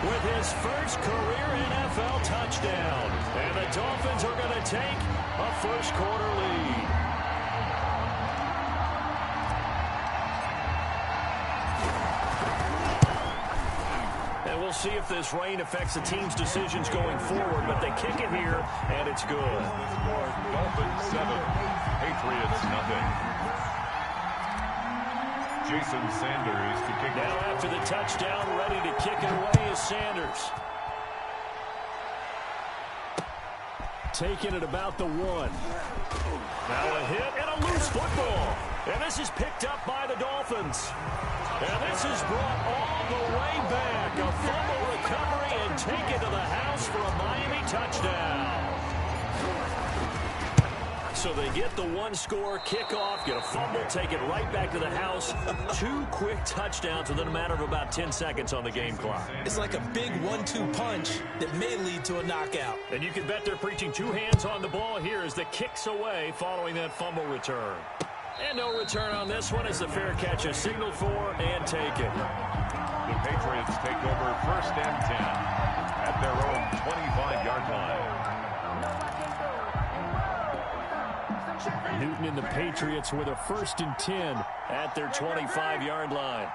with his first career NFL touchdown. And the Dolphins are going to take a first quarter lead. And we'll see if this rain affects the team's decisions going forward, but they kick it here, and it's good. Dolphins 7, Patriots nothing. Jason Sanders to kick. Now after the touchdown, ready to kick it away is Sanders. Taking it about the 1. Now a hit and a loose football. And this is picked up by the Dolphins. And this is brought all the way back. A fumble recovery and taken to the house for a Miami touchdown. So they get the one-score kickoff, get a fumble, take it right back to the house. 2 quick touchdowns within a matter of about 10 seconds on the game clock. It's like a big 1-2 punch that may lead to a knockout. And you can bet they're preaching 2 hands on the ball here as the kick's away following that fumble return. And no return on this one as the fair catch is signaled for and taken. The Patriots take over 1st and 10 at their own 25-yard line. Newton and the Patriots with a 1st and 10 at their 25-yard line.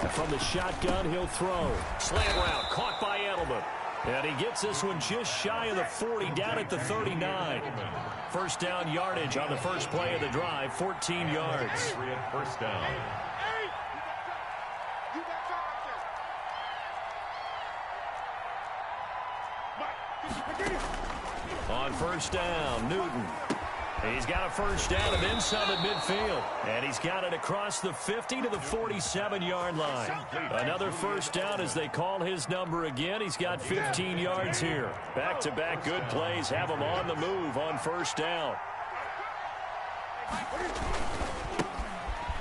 And from the shotgun, he'll throw. Slant route, caught by Edelman. And he gets this one just shy of the 40, down at the 39. First down yardage on the first play of the drive, 14 yards. First down. On first down, Newton. He's got a first down and then some at midfield. And he's got it across the 50 to the 47-yard line. Another first down as they call his number again. He's got 15 yards here. Back-to-back good plays have him on the move on first down.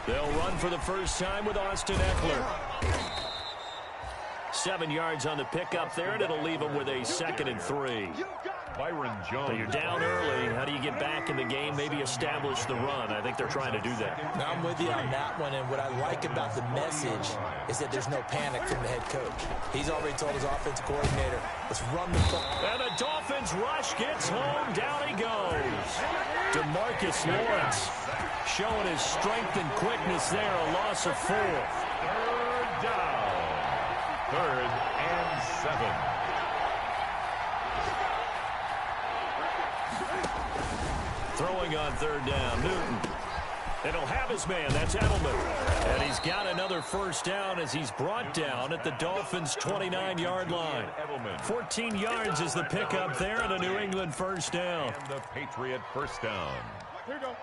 They'll run for the first time with Austin Eckler. 7 yards on the pickup there, and it'll leave him with a 2nd and 3. Byron Jones. So you're down early. How do you get back in the game, maybe establish the run? I think they're trying to do that. Now I'm with you on that one, and what I like about the message is that there's no panic from the head coach. He's already told his offensive coordinator, let's run the ball. And the Dolphins rush gets home. Down he goes. DeMarcus Lawrence showing his strength and quickness there. A loss of 4. 3rd down. 3rd and 7. Throwing on 3rd down, Newton. And he'll have his man, that's Edelman. And he's got another first down as he's brought down at the Dolphins' 29-yard line. 14 yards is the pickup there and a New England first down. And the Patriot first down. Here we go.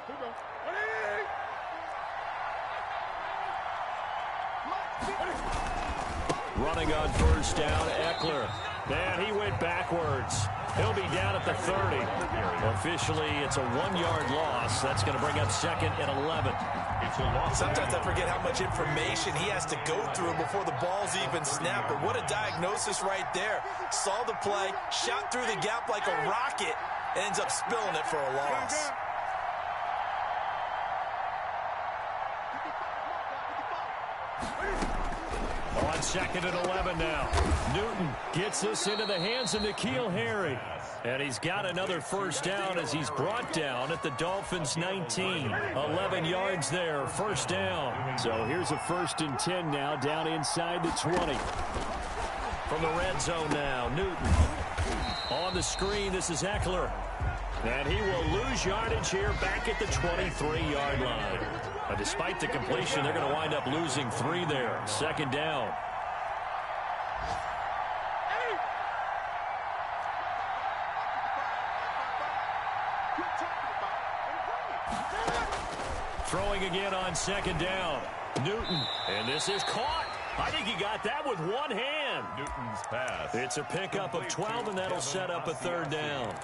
Running on first down, Eckler. And he went backwards. He'll be down at the 30. Officially, it's a 1-yard loss. That's going to bring up 2nd and 11. It's a loss. Sometimes I forget how much information he has to go through before the ball's even snapped. But what a diagnosis right there. Saw the play, shot through the gap like a rocket, and ends up spilling it for a loss. On 2nd and 11 now. Newton gets this into the hands of N'Keal Harry. And he's got another first down as he's brought down at the Dolphins' 19. 11 yards there, first down. So here's a 1st and 10 now, down inside the 20. From the red zone now, Newton. On the screen, this is Eckler. And he will lose yardage here back at the 23-yard line. But despite the completion, they're going to wind up losing 3 there. 2nd down. Throwing again on 2nd down. Newton. And this is caught. I think he got that with one hand. Newton's pass. It's a pickup of 12, and that'll set up a 3rd down.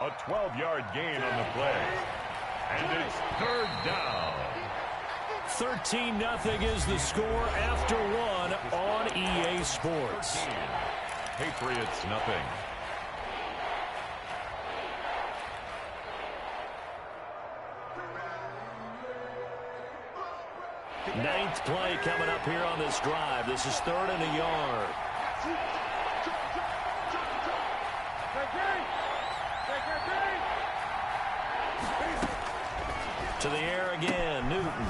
A 12-yard gain on the play. And it's 3rd down. 13-0 is the score after 1 on EA Sports. Patriots nothing. Ninth play coming up here on this drive. This is 3rd and a yard. To the air again, Newton.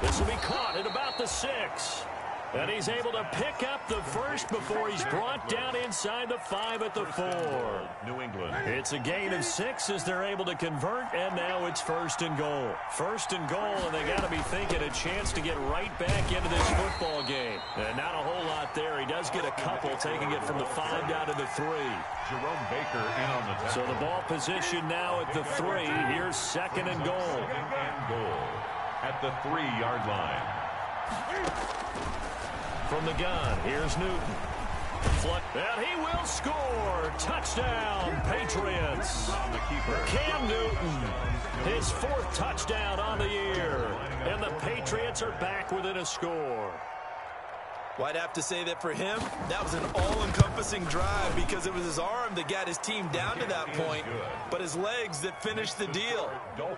This will be caught at about the 6. And he's able to pick up the first before he's brought down inside the 5 at the 4. New England. It's a gain of 6 as they're able to convert, and now it's 1st and goal. 1st and goal, and they got to be thinking a chance to get right back into this football game. And not a whole lot there. He does get a couple, taking it from the 5 down to the 3. Jerome Baker in on the tackle. So the ball position now at the 3. Here's 2nd and goal. 2nd and goal at the 3-yard line. From the gun, here's Newton. And he will score. Touchdown, Patriots. On the keeper. Cam Newton, his 4th touchdown on the year. And the Patriots are back within a score. Well, I'd have to say that for him, that was an all-encompassing drive because it was his arm that got his team down to that point, but his legs that finished the deal.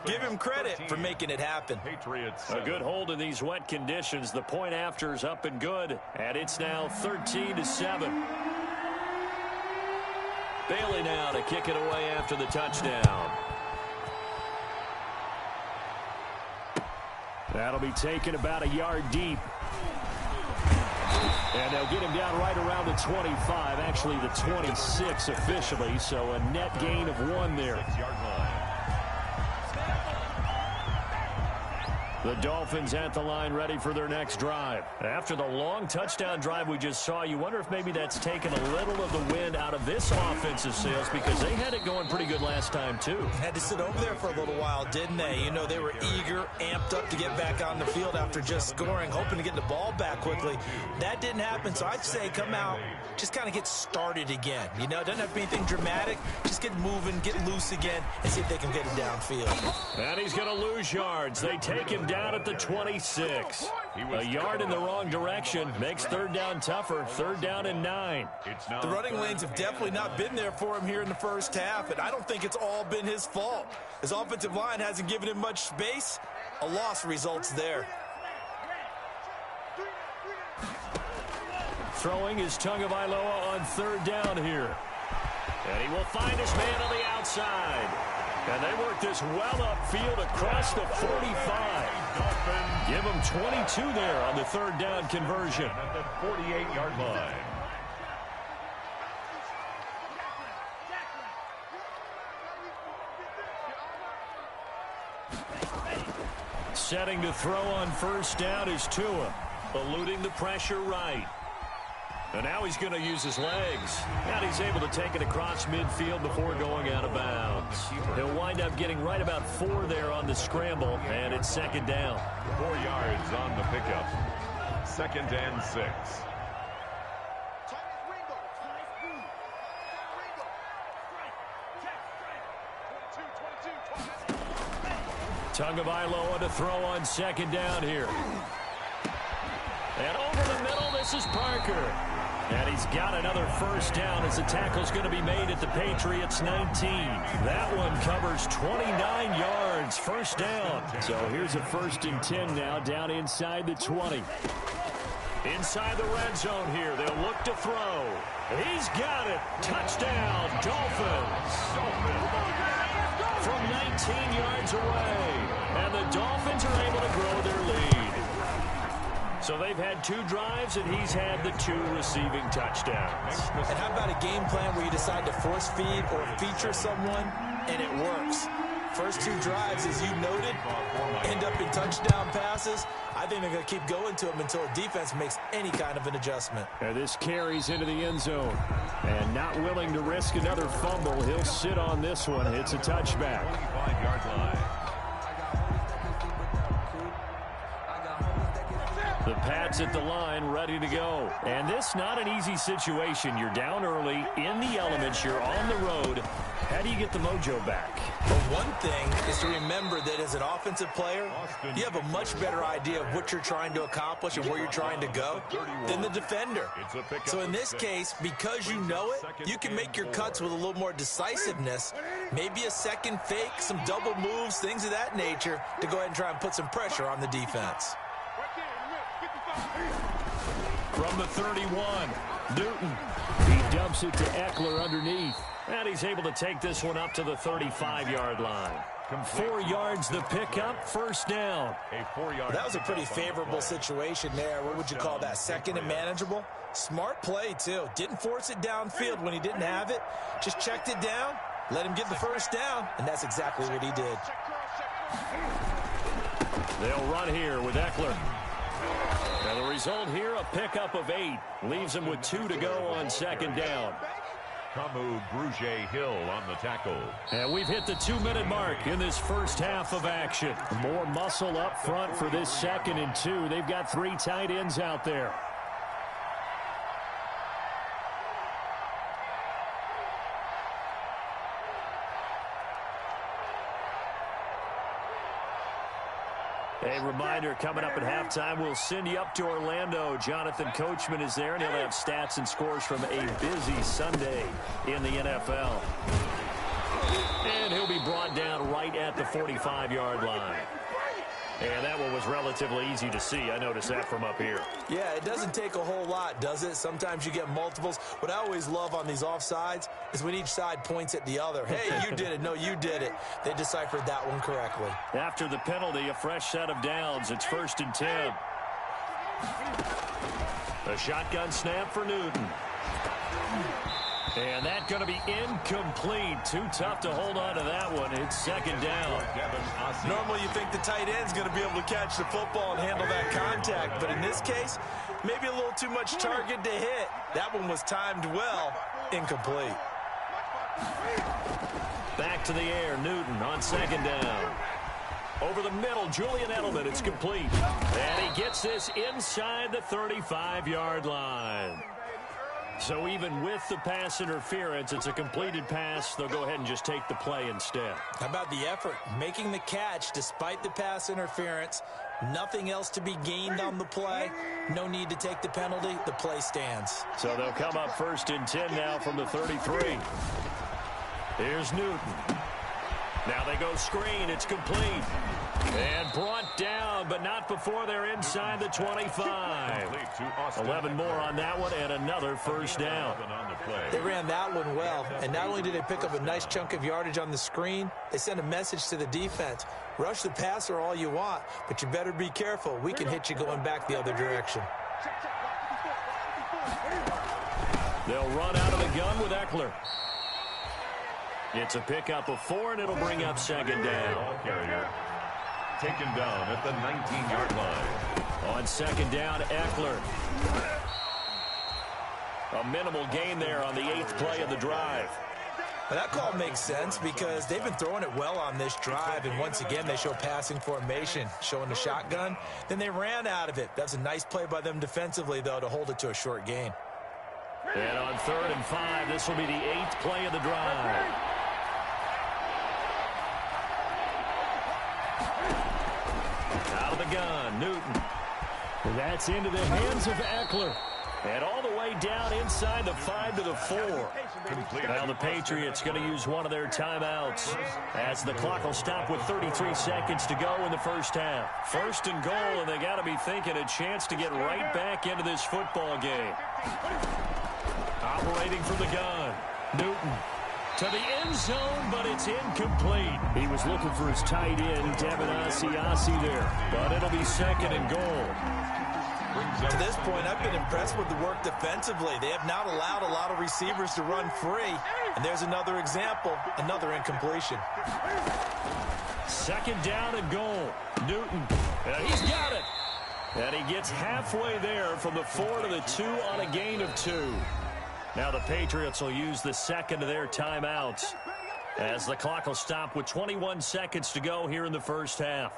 Give him credit for making it happen. Patriots. A good hold in these wet conditions. The point after is up and good, and it's now 13-7. Bailey now to kick it away after the touchdown. That'll be taken about a yard deep. And they'll get him down right around the 25, actually the 26 officially, so a net gain of 1 there. 6-yard line. The Dolphins at the line ready for their next drive. After the long touchdown drive we just saw, you wonder if maybe that's taken a little of the wind out of this offensive sails because they had it going pretty good last time too. Had to sit over there for a little while, didn't they? You know, they were eager, amped up to get back on the field after just scoring, hoping to get the ball back quickly. That didn't happen, so I'd say come out, just kind of get started again. You know, it doesn't have to be anything dramatic. Just get moving, get loose again, and see if they can get it downfield. And he's going to lose yards. They take him down at the 26. A yard in the wrong direction makes 3rd down tougher. 3rd down and 9. The running lanes have definitely not been there for him here in the first half, and I don't think it's all been his fault. His offensive line hasn't given him much space. A loss results there. Throwing is Tagovailoa on 3rd down here. And he will find his man on the outside. And they work this well upfield across the 45. Give him 22 there on the 3rd down conversion. At the 48-yard line. Setting to throw on 1st down is Tua, eluding the pressure right. And now he's going to use his legs. And he's able to take it across midfield before going out of bounds. He'll wind up getting right about 4 there on the scramble, and it's 2nd down. 4 yards on the pickup. 2nd and 6. Tagovailoa to throw on 2nd down here. And over the middle, this is Parker. And he's got another 1st down as the tackle's going to be made at the Patriots 19. That one covers 29 yards, 1st down. So here's a 1st and 10 now down inside the 20. Inside the red zone here, they'll look to throw. He's got it. Touchdown, Dolphins. From 19 yards away. And the Dolphins are able to grow their lead. So they've had 2 drives, and he's had the 2 receiving touchdowns. And how about a game plan where you decide to force feed or feature someone, and it works? First 2 drives, as you noted, end up in touchdown passes. I think they're going to keep going to them until a defense makes any kind of an adjustment. And this carries into the end zone. And not willing to risk another fumble, he'll sit on this one. It's a touchback. 25-yard line. The Pats at the line, ready to go. And this not an easy situation. You're down early, in the elements, you're on the road. How do you get the mojo back? Well, one thing is to remember that as an offensive player, you have a much better idea of what you're trying to accomplish and where you're trying to go than the defender. So in this case, because you know it, you can make your cuts with a little more decisiveness, maybe a second fake, some double moves, things of that nature, to go ahead and try and put some pressure on the defense. From the 31, Newton. He dumps it to Eckler underneath. And he's able to take this one up to the 35-yard line. 4 yards the pickup, first down. That was a pretty favorable situation there. What would you call that? Second and manageable? Smart play, too. Didn't force it downfield when he didn't have it. Just checked it down, let him get the first down, and that's exactly what he did. They'll run here with Eckler. Now the result here, a pickup of 8. Leaves him with 2 to go on second down. Kamu Brugier-Hill on the tackle. And we've hit the 2-minute mark in this first half of action. More muscle up front for this 2nd and 2. They've got 3 tight ends out there. A reminder, coming up at halftime, we'll send you up to Orlando. Jonathan Coachman is there, and he'll have stats and scores from a busy Sunday in the NFL. And he'll be brought down right at the 45-yard line. And that one was relatively easy to see. I noticed that from up here. Yeah, it doesn't take a whole lot, does it? Sometimes you get multiples. What I always love on these offsides is when each side points at the other. Hey, you did it. No, you did it. They deciphered that one correctly. After the penalty, a fresh set of downs. It's 1st and 10. A shotgun snap for Newton. And that's going to be incomplete. Too tough to hold on to that one. It's 2nd down. Normally you think the tight end's going to be able to catch the football and handle that contact. But in this case, maybe a little too much target to hit. That one was timed well. Incomplete. Back to the air. Newton on 2nd down. Over the middle, Julian Edelman. It's complete. And he gets this inside the 35-yard line. So even with the pass interference, it's a completed pass. They'll go ahead and just take the play instead. How about the effort? Making the catch despite the pass interference. Nothing else to be gained on the play. No need to take the penalty. The play stands. So they'll come up 1st and 10 now from the 33. Here's Newton. Now they go screen. It's complete. And brought down, but not before they're inside the 25. 11 more on that one, and another first down. They ran that one well, and not only did they pick up a nice chunk of yardage on the screen, they sent a message to the defense. Rush the passer all you want, but you better be careful. We can hit you going back the other direction. They'll run out of the gun with Eckler. It's a pickup of 4, and it'll bring up 2nd down. Taken down at the 19-yard line. On 2nd down, Eckler. A minimal gain there on the 8th play of the drive. Well, that call makes sense because they've been throwing it well on this drive, and once again they show passing formation, showing the shotgun. Then they ran out of it. That's a nice play by them defensively, though, to hold it to a short gain. And on 3rd and 5, this will be the 8th play of the drive. Out of the gun, Newton. And that's into the hands of Eckler. And all the way down inside the 5 to the 4. Now the Patriots going to use one of their timeouts as the clock will stop with 33 seconds to go in the first half. 1st and goal, and they got to be thinking a chance to get right back into this football game. Operating from the gun, Newton. To the end zone, but it's incomplete. He was looking for his tight end, Devin Asiasi there. But it'll be 2nd and goal. To this point, I've been impressed with the work defensively. They have not allowed a lot of receivers to run free. And there's another example, another incompletion. 2nd down and goal. Newton, he's got it. And he gets halfway there from the 4 to the 2 on a gain of 2. Now the Patriots will use the 2nd of their timeouts as the clock will stop with 21 seconds to go here in the first half.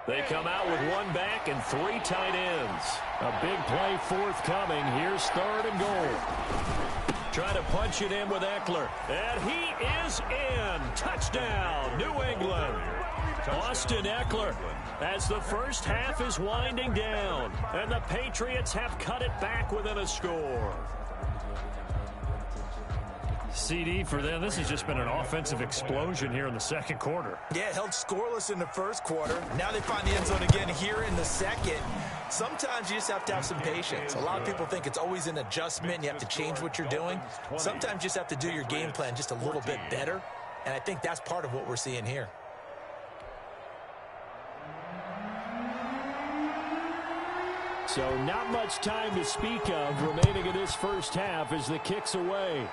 They come out with 1 back and 3 tight ends. A big play forthcoming. Here's 3rd and goal. Trying to punch it in with Eckler. And he is in. Touchdown, New England. Austin Eckler as the first half is winding down. And the Patriots have cut it back within a score. CD for them. This has just been an offensive explosion here in the second quarter. Yeah, held scoreless in the first quarter. Now they find the end zone again here in the second. Sometimes you just have to have some patience. A lot of people think it's always an adjustment. You have to change what you're doing. Sometimes you just have to do your game plan just a little bit better. And I think that's part of what we're seeing here. So not much time to speak of remaining in this first half as the kick's away.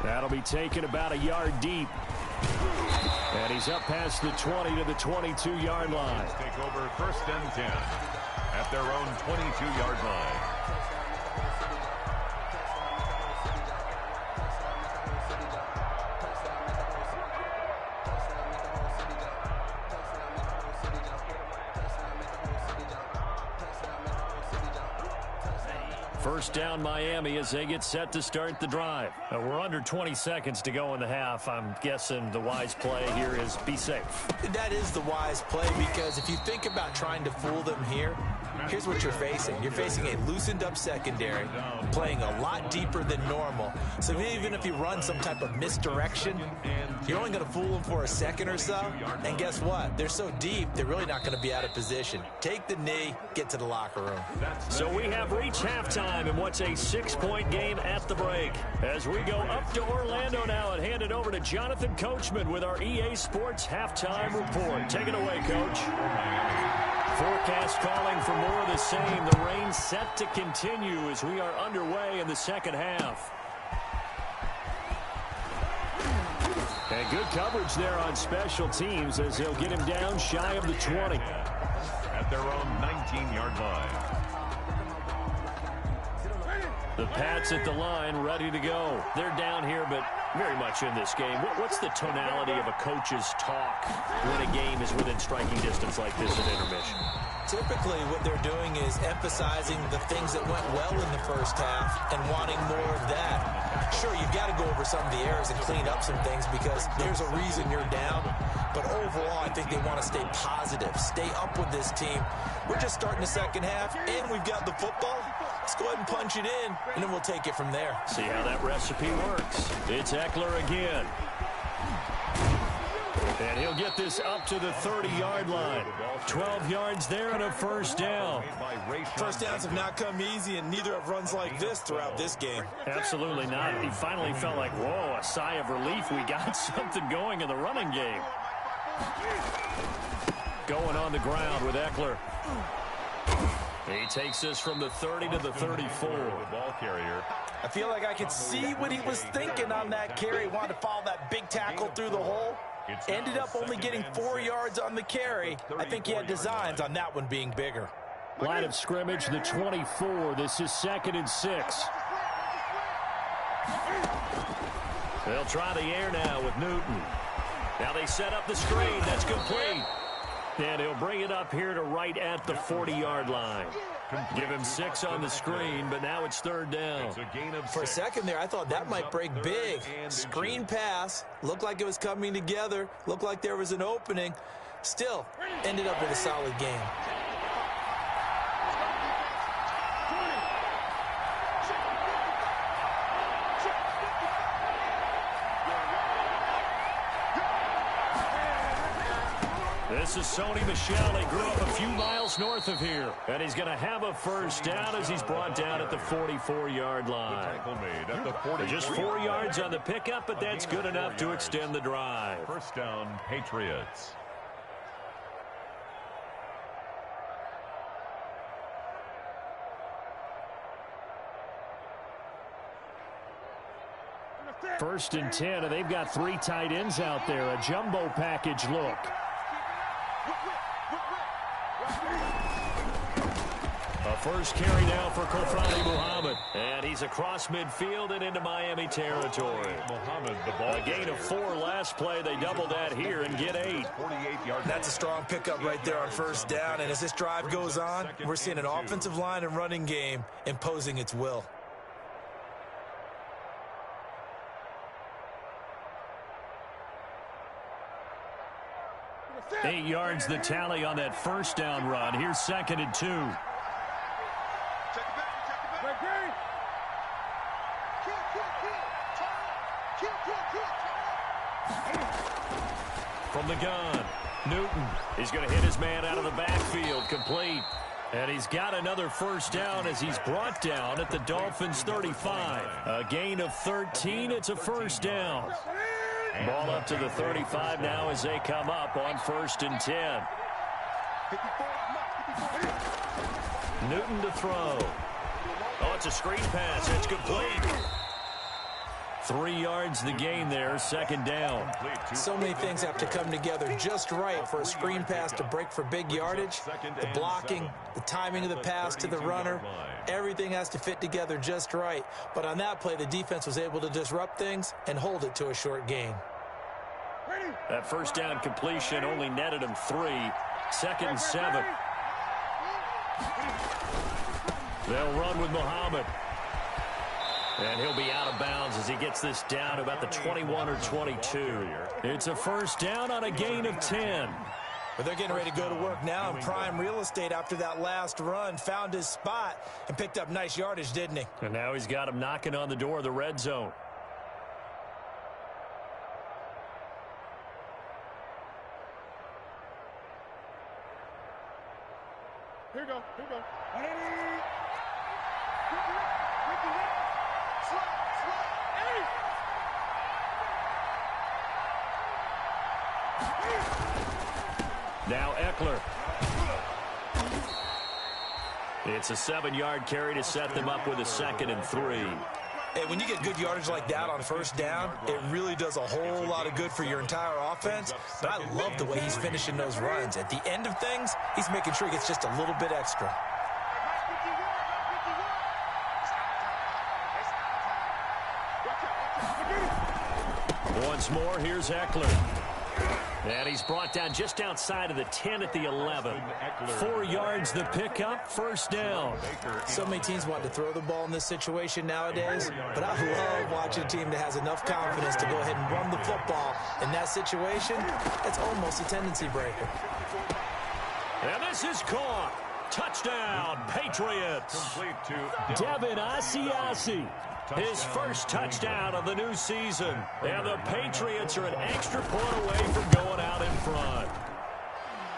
That'll be taken about a yard deep. And he's up past the 20 to the 22-yard line. Take over 1st and 10 at their own 22-yard line. First down Miami as they get set to start the drive. We're under 20 seconds to go in the half. I'm guessing the wise play here is be safe. That is the wise play, because if you think about trying to fool them here, here's what you're facing. You're facing a loosened up secondary, playing a lot deeper than normal. So even if you run some type of misdirection, you're only going to fool them for a second or so. And guess what? They're so deep, they're really not going to be out of position. Take the knee, get to the locker room. So we have reached halftime in what's a 6-point game at the break. As we go up to Orlando now and hand it over to Jonathan Coachman with our EA Sports Halftime Report. Take it away, Coach. Forecast calling for more of the same. The rain set to continue as we are underway in the second half. And good coverage there on special teams as they'll get him down shy of the 20. At their own 19-yard line. The Pats at the line, ready to go. They're down here, but very much in this game. What's the tonality of a coach's talk when a game is within striking distance like this at intermission? Typically, what they're doing is emphasizing the things that went well in the first half and wanting more of that. Sure, you've got to go over some of the errors and clean up some things because there's a reason you're down. But overall, I think they want to stay positive, stay up with this team. We're just starting the second half, and we've got the football. Let's go ahead and punch it in, and then we'll take it from there. See how that recipe works. It's Eckler again. And he'll get this up to the 30-yard line. 12 yards there and a first down. First downs have not come easy, and neither have runs like this throughout this game. Absolutely not. He finally felt like, whoa, a sigh of relief. We got something going in the running game. Going on the ground with Eckler. He takes this from the 30 to the 34. The ball carrier. I feel like I could see what he was thinking on that carry. Wanted to follow that big tackle through the hole. Ended up only getting 4 yards on the carry. I think he had designs on that one being bigger. Line of scrimmage, the 24. This is 2nd and 6. They'll try the air now with Newton. Now they set up the screen. That's complete. And he'll bring it up here to right at the 40-yard line. Give him 6 on the screen, but now it's 3rd down. For a second there, I thought that might break big. Screen pass. Looked like it was coming together. Looked like there was an opening. Still, ended up with a solid game. This is Sony Michel. He grew up a few miles north of here. And he's going to have a first down as he's brought down at the 44-yard line. Just 4 yards on the pickup, but that's good enough to extend the drive. First down, Patriots. First and 10, and they've got 3 tight ends out there. A jumbo package look. A first carry now for Kofani Muhammad. And he's across midfield and into Miami territory. Muhammad, the ball. A gain of 4 last play. They double that here and get 8. 48-yard. That's a strong pickup right there on first down. And as this drive goes on, we're seeing an offensive line and running game imposing its will. 8 yards the tally on that first down run. Here's 2nd and 2. from the gun. Newton, he's going to hit his man out of the backfield, complete. And he's got another first down as he's brought down at the Dolphins' 35. A gain of 13, it's a first down. Ball up to the 35 now as they come up on 1st and 10. Newton to throw. Oh, it's a screen pass. It's complete. 3 yards the gain there, 2nd down. So many things have to come together just right for a screen pass to break for big yardage. The blocking, the timing of the pass to the runner, everything has to fit together just right. But on that play, the defense was able to disrupt things and hold it to a short gain. That first down completion only netted him 3. 2nd and 7. They'll run with Muhammad. And he'll be out of bounds as he gets this down to about the 21 or 22. It's a first down on a gain of 10. But they're getting ready to go to work now in prime real estate after that last run. Found his spot and picked up nice yardage, didn't he? And now he's got him knocking on the door of the red zone. Here we go. Here we go. Now Eckler. It's a 7-yard carry to set them up with a 2nd and 3. Hey, when you get good yardage like that on first down, it really does a whole lot of good for your entire offense. But I love the way he's finishing those runs. At the end of things, he's making sure he gets just a little bit extra. Once more, here's Eckler. And he's brought down just outside of the 10 at the 11. 4 yards the pickup, first down. So many teams want to throw the ball in this situation nowadays, but I love watching a team that has enough confidence to go ahead and run the football. In that situation, it's almost a tendency breaker. And this is caught. Touchdown, Patriots. Devin Asiasi. His first touchdown of the new season. And the Patriots are an extra point away from going out in front.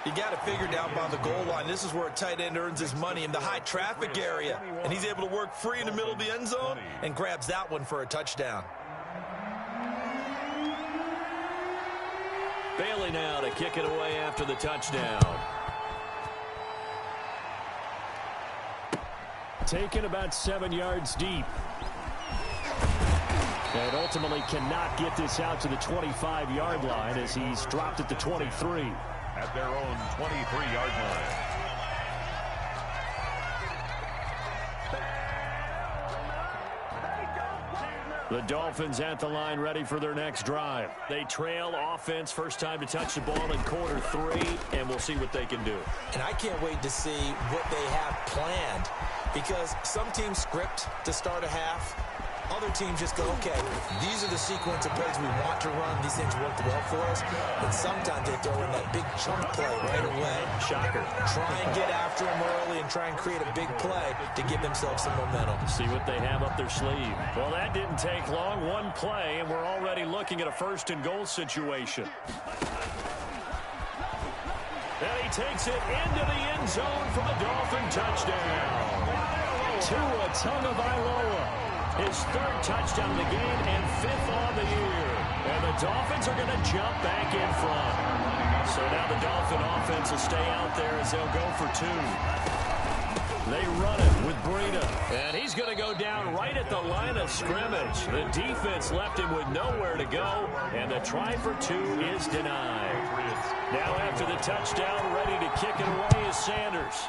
You got to figure down by the goal line. This is where a tight end earns his money in the high traffic area. And he's able to work free in the middle of the end zone and grabs that one for a touchdown. Bailey now to kick it away after the touchdown. Taken about 7 yards deep. And ultimately cannot get this out to the 25-yard line as he's dropped at the 23. At their own 23-yard line. The Dolphins at the line ready for their next drive. They trail offense, first time to touch the ball in quarter 3, and we'll see what they can do. And I can't wait to see what they have planned, because some teams script to start a half. Other teams just go, okay, these are the sequence of plays we want to run. These things worked well for us. And sometimes they throw in that big chunk play right away. Shocker. Try and get after them early and try and create a big play to give themselves some momentum. See what they have up their sleeve. Well, that didn't take long. One play, and we're already looking at a 1st and goal situation. And he takes it into the end zone for a Dolphin touchdown. Tua Tagovailoa. His 3rd touchdown of the game and 5th on the year. And the Dolphins are going to jump back in front. So now the Dolphin offense will stay out there as they'll go for 2. They run it with Breida. And he's going to go down right at the line of scrimmage. The defense left him with nowhere to go. And the try for 2 is denied. Now after the touchdown, ready to kick it away is Sanders.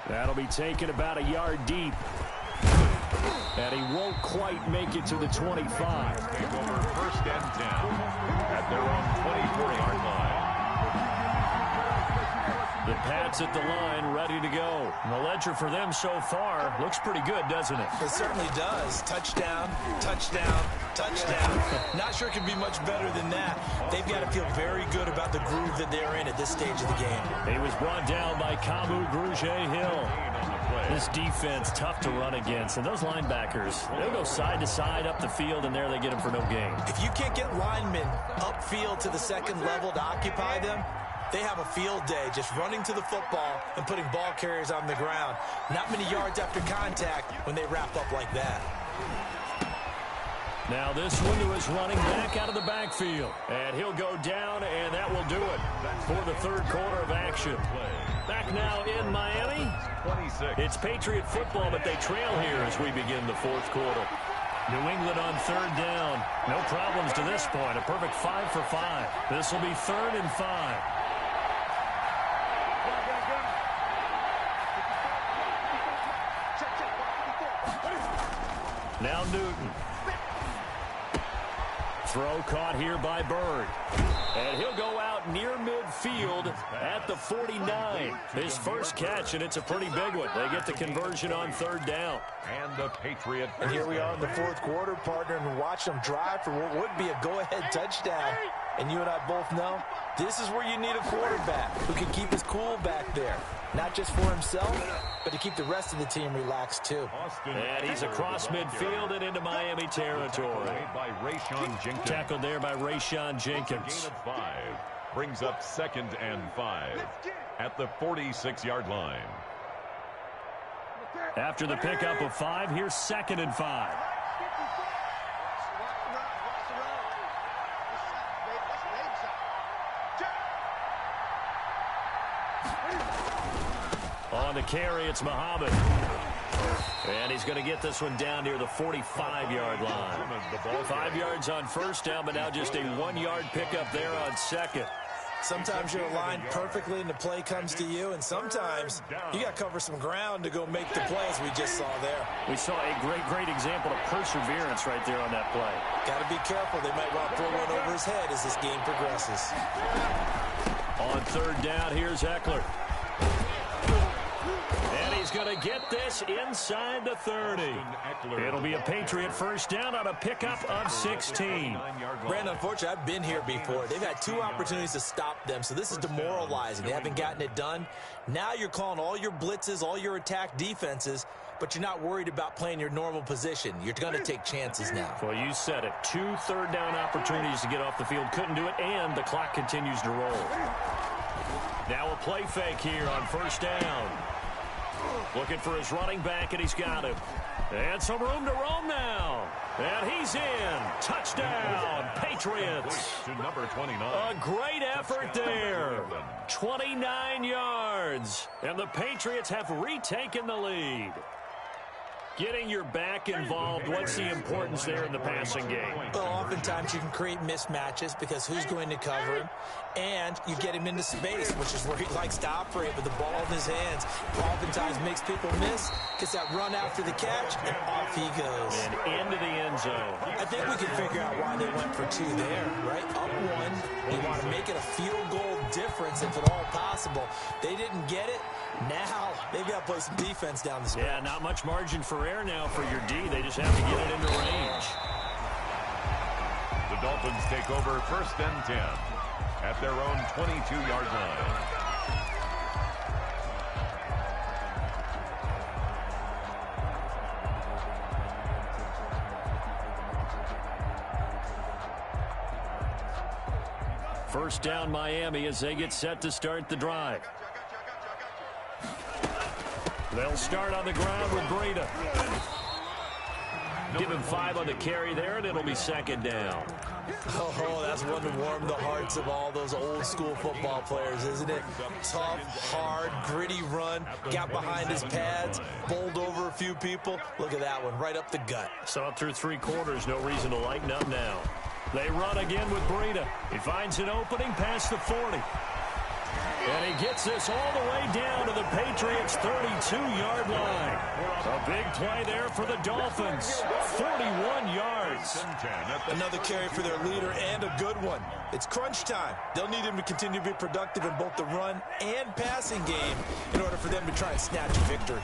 That'll be taken about a yard deep. And he won't quite make it to the 25. Take over 1st and 10 at their own 24-yard line. The Pats at the line, ready to go. And the ledger for them so far looks pretty good, doesn't it? It certainly does. Touchdown, touchdown, touchdown. Not sure it can be much better than that. They've got to feel very good about the groove that they're in at this stage of the game. He was brought down by Kamu Grugier-Hill. On the play. This defense, tough to run against. And those linebackers, they'll go side to side up the field, and there they get them for no gain. If you can't get linemen upfield to the second level to occupy them, they have a field day just running to the football and putting ball carriers on the ground. Not many yards after contact when they wrap up like that. Now this one to his running back out of the backfield. And he'll go down, and that will do it for the third quarter of action. Back now in Miami. 26. It's Patriot football, but they trail here as we begin the fourth quarter. New England on third down. No problems to this point. A perfect 5 for 5. This will be 3rd and 5. Now Newton. Throw caught here by Bird. And he'll go out near midfield at the 49. His first catch, and it's a pretty big one. They get the conversion on third down. And the Patriot. And here we are in the fourth quarter, partner, and watch them drive for what would be a go-ahead touchdown. And you and I both know this is where you need a quarterback who can keep his cool back there. Not just for himself, but to keep the rest of the team relaxed, too. And he's across midfield and into Miami territory. By Rayshon Jenkins. Tackled there by Rayshon Jenkins. Gain of 5. Brings up 2nd and 5 at the 46-yard line. After the pickup of 5, here's 2nd and 5. On the carry, it's Muhammad. And he's going to get this one down near the 45-yard line. 5 yards on first down, but now just a 1-yard pickup there on second. Sometimes you're aligned perfectly and the play comes to you, and sometimes you got to cover some ground to go make the play, as we just saw there. We saw a great example of perseverance right there on that play. Got to be careful. They might want to throw one over his head as this game progresses. On third down, here's Eckler. And he's going to get this inside the 30. It'll be a Patriot first down on a pickup of 16. Brandon, unfortunately, I've been here before. They've had 2 opportunities to stop them, so this is demoralizing. They haven't gotten it done. Now you're calling all your blitzes, all your attack defenses, but you're not worried about playing your normal position. You're going to take chances now. Well, you said it. 2 third-down opportunities to get off the field. Couldn't do it, and the clock continues to roll. Now a play fake here on first down. Looking for his running back, and he's got him. And some room to roam now. And he's in. Touchdown, Patriots. To number 29. A great effort there. 29 yards. And the Patriots have retaken the lead. Getting your back involved, what's the importance there in the passing game? Well, oftentimes you can create mismatches because who's going to cover him? And you get him into space, which is where he likes to operate with the ball in his hands. Oftentimes makes people miss, gets that run after the catch, and off he goes. And into the end zone. I think we can figure out why they went for 2 there, right? Up 1, you want to make it a field goal difference if at all possible. They didn't get it. Now they've got to play some defense down the stretch. Yeah, not much margin for error now for your D. They just have to get it into range. The Dolphins take over 1st and 10 at their own 22-yard line. First down Miami as they get set to start the drive. They'll start on the ground with Breida. Give him 5 on the carry there, and it'll be 2nd down. Oh, that's one to warm the hearts of all those old-school football players, isn't it? Tough, hard, gritty run, got behind his pads, bowled over a few people. Look at that one, right up the gut. Saw it through 3 quarters, no reason to lighten up now. They run again with Breida. He finds an opening past the 40. And he gets this all the way down to the Patriots' 32-yard line. A big play there for the Dolphins. 41 yards. Another carry for their leader and a good one. It's crunch time. They'll need him to continue to be productive in both the run and passing game in order for them to try and snatch a victory.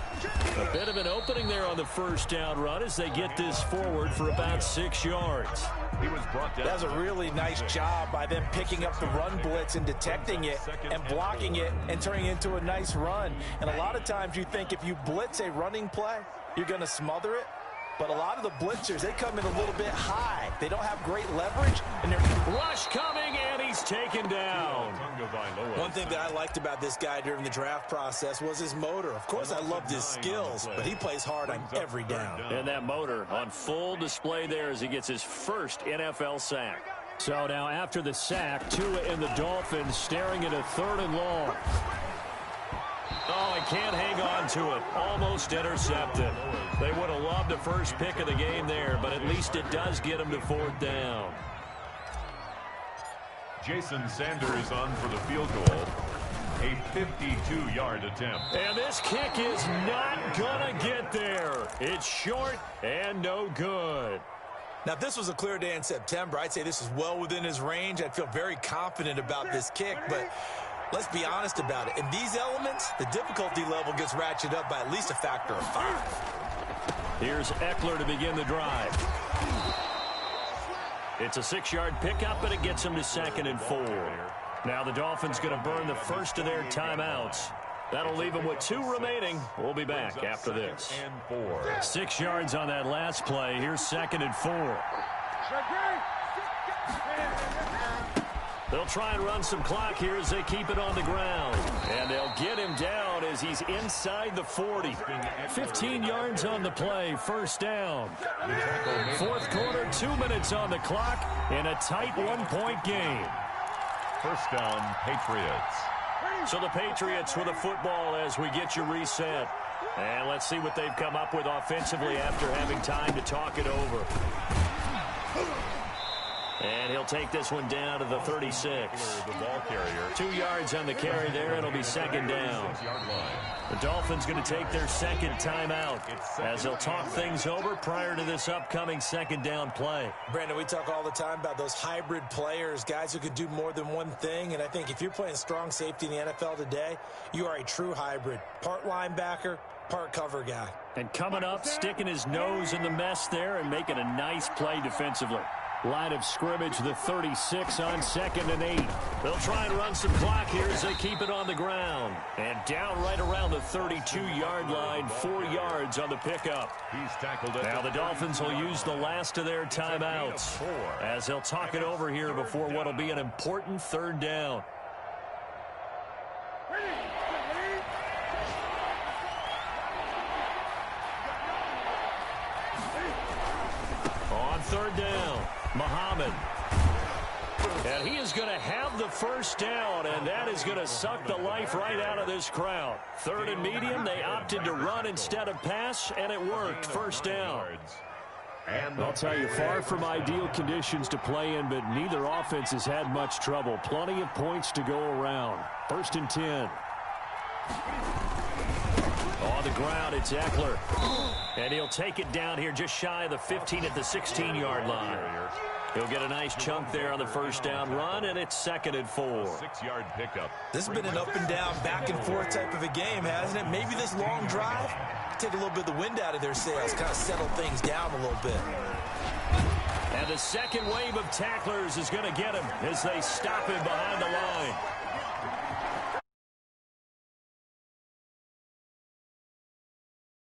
A bit of an opening there on the first down run as they get this forward for about 6 yards. He was brought down. That was a really nice job by them picking up the run blitz and detecting it and blocking it and turning it into a nice run. And a lot of times you think if you blitz a running play, you're going to smother it. But a lot of the blitzers, they come in a little bit high. They don't have great leverage. And they're rush coming, and he's taken down. One thing that I liked about this guy during the draft process was his motor. Of course, I loved his skills, but he plays hard on every down. And that motor on full display there as he gets his first NFL sack. So now after the sack, Tua and the Dolphins staring at a 3rd and long. Oh, he can't hang on to it. Almost intercepted. They would have loved the first pick of the game there, but at least it does get him to 4th down. Jason Sanders on for the field goal. A 52-yard attempt. And this kick is not going to get there. It's short and no good. Now, if this was a clear day in September, I'd say this is well within his range. I'd feel very confident about this kick, but let's be honest about it. In these elements, the difficulty level gets ratcheted up by at least a factor of 5. Here's Eckler to begin the drive. It's a 6-yard pickup, and it gets him to 2nd and 4. Now the Dolphins going to burn the first of their timeouts. That'll leave them with 2 remaining. We'll be back after this. 6 yards on that last play. Here's 2nd and 4. They'll try and run some clock here as they keep it on the ground. And they'll get him down as he's inside the 40. 15 yards on the play, 1st down. 4th quarter, 2 minutes on the clock in a tight 1-point game. 1st down, Patriots. So the Patriots with a football as we get you reset. And let's see what they've come up with offensively after having time to talk it over. And he'll take this one down to the 36. The ball carrier. 2 yards on the carry there. It'll be 2nd down. The Dolphins going to take their 2nd timeout as they'll talk things over prior to this upcoming 2nd down play. Brandon, we talk all the time about those hybrid players, guys who could do more than one thing. And I think if you're playing strong safety in the NFL today, you are a true hybrid. Part linebacker, part cover guy. And coming up, sticking his nose in the mess there and making a nice play defensively. Line of scrimmage, the 36 on 2nd and 8. They'll try and run some clock here as they keep it on the ground. And down right around the 32-yard line, 4 yards on the pickup. He's tackled it. Now the Dolphins will use the last of their timeouts as they'll talk it over here before what will be an important 3rd down. On 3rd down, Muhammad. And he is going to have the 1st down, and that is going to suck the life right out of this crowd. 3rd and medium, they opted to run instead of pass, and it worked. 1st down. And I'll tell you, far from ideal conditions to play in, but neither offense has had much trouble. Plenty of points to go around. 1st and 10. On the ground, it's Eckler. And he'll take it down here just shy of the 15 at the 16-yard line. He'll get a nice chunk there on the 1st down run, and it's 2nd and 4. 6-yard pickup. This has been an up and down, back and forth type of a game, hasn't it? Maybe this long drive, take a little bit of the wind out of their sails, kind of settle things down a little bit. And the second wave of tacklers is going to get him as they stop him behind the line.